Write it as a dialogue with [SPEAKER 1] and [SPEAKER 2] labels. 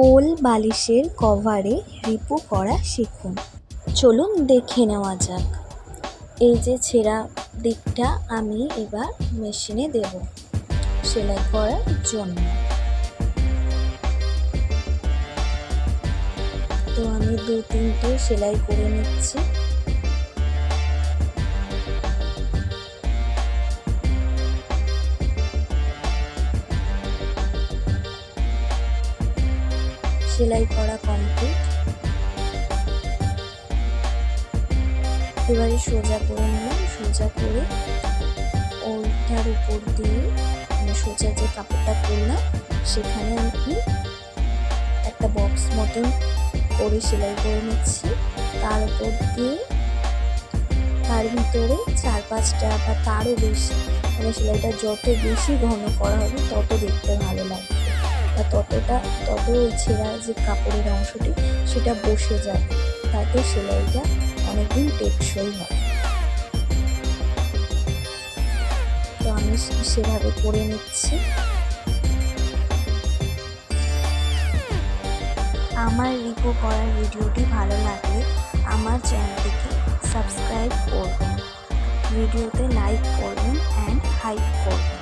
[SPEAKER 1] কোল বালিশের কভারে রিপু করা শিখুন। চলুন দেখে নেওয়া যাক। এই যে ছেঁড়া দিকটা আমি এবার মেশিনে দেব সেলাই করার জন্য। তো আমি 2-3টে সেলাই করে নিচ্ছি। সেলাই করা কমপ্লিট। এবারে সোজা করে নিলাম। সোজা করে ওইটার উপর দিয়ে সোজা যে কাপড়টা করলাম সেখানে আমি একটা বক্স মতন করে সেলাই করে নিচ্ছি। তার উপর দিয়ে তার ভিতরে 4-5টা বা তারও বেশি, মানে সেলাইটা যত বেশি ঘন করা হবে তত দেখতে ভালো লাগবে, বা তত ওই ছেঁড়া যে কাপড়ের অংশটি সেটা বসে যায়, তাতে সেলাইটা অনেকদিন টেকসই হয়। তো আমি সেভাবে করে নিচ্ছি। আমার রিপু করার ভিডিওটি ভালো লাগলে আমার চ্যানেলটিকে সাবস্ক্রাইব করবেন, ভিডিওতে লাইক করবেন অ্যান্ড হাইপ করবেন।